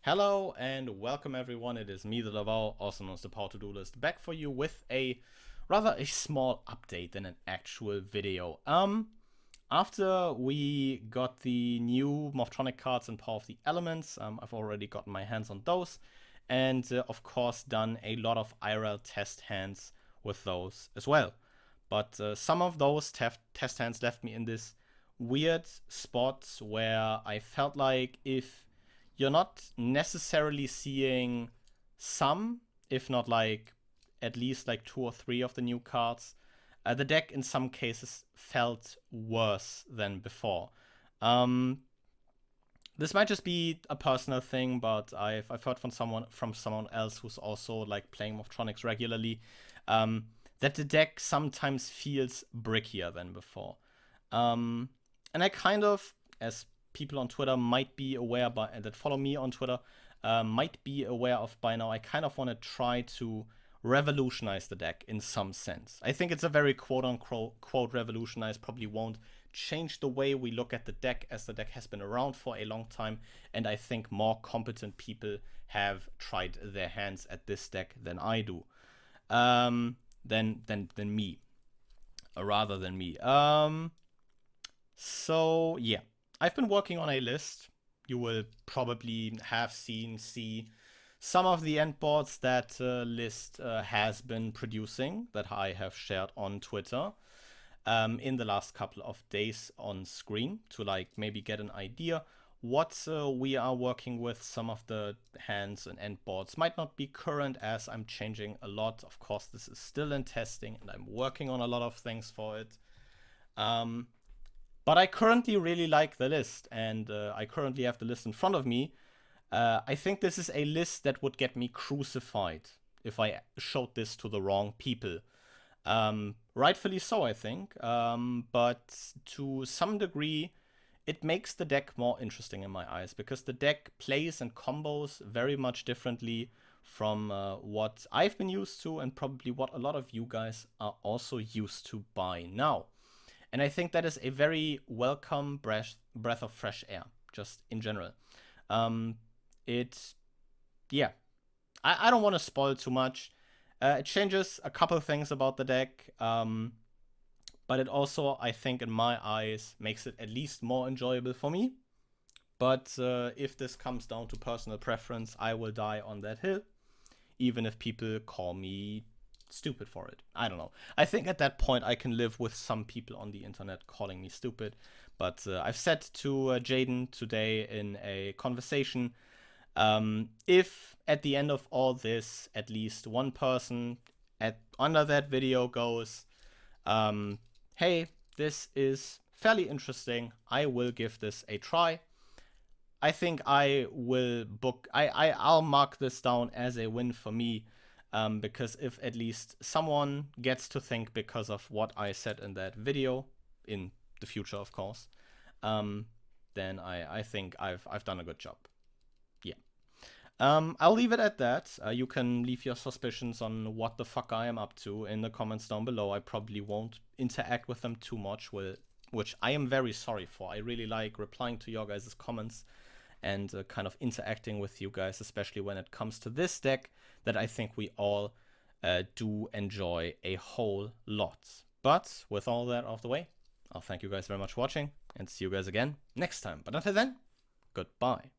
Hello and welcome everyone, it is me, the Laval, also known as the Power To Do List, back for you with a rather small update than an actual video. After we got the new Morphtronic cards in Power of the Elements, I've already gotten my hands on those, and of course done a lot of IRL test hands with those as well. But some of those test hands left me in this weird spot where I felt like if you're not necessarily seeing some, if not like at least like 2 or 3 of the new cards, the deck in some cases felt worse than before. This might just be a personal thing, but I've heard from someone else who's also like playing Morphtronics regularly, that the deck sometimes feels brickier than before. And I kind of, as people on Twitter might be aware that follow me on Twitter might be aware of by now, I kind of want to try to revolutionize the deck in some sense. I think it's a very quote-unquote revolutionize, probably won't change the way we look at the deck, as the deck has been around for a long time, and I think more competent people have tried their hands at this deck than I do. Than me. Rather than me. So yeah. I've been working on a list. You will probably have see some of the endboards that list has been producing, that I have shared on Twitter in the last couple of days on screen, to like maybe get an idea what we are working with. Some of the hands and endboards might not be current, as I'm changing a lot. Of course, this is still in testing and I'm working on a lot of things for it. But I currently really like the list, and I currently have the list in front of me. I think this is a list that would get me crucified if I showed this to the wrong people. Rightfully so, I think. But to some degree, it makes the deck more interesting in my eyes, because the deck plays and combos very much differently from what I've been used to, and probably what a lot of you guys are also used to by now. And I think that is a very welcome breath of fresh air, just in general. I don't want to spoil too much. It changes a couple of things about the deck, but it also, I think, in my eyes, makes it at least more enjoyable for me. But if this comes down to personal preference, I will die on that hill, even if people call me stupid for it. I don't know. I think at that point I can live with some people on the internet calling me stupid. But I've said to Jaden today in a conversation, if at the end of all this, at least one person under that video goes, hey, this is fairly interesting, I will give this a try. I think I will I'll mark this down as a win for me. Because if at least someone gets to think because of what I said in that video, in the future of course, then I think I've done a good job. Yeah. I'll leave it at that. You can leave your suspicions on what the fuck I am up to in the comments down below. I probably won't interact with them too much, which I am very sorry for. I really like replying to your guys' comments and kind of interacting with you guys, especially when it comes to this deck that I think we all do enjoy a whole lot. But with all that out of the way, I'll thank you guys very much for watching and see you guys again next time. But until then, goodbye.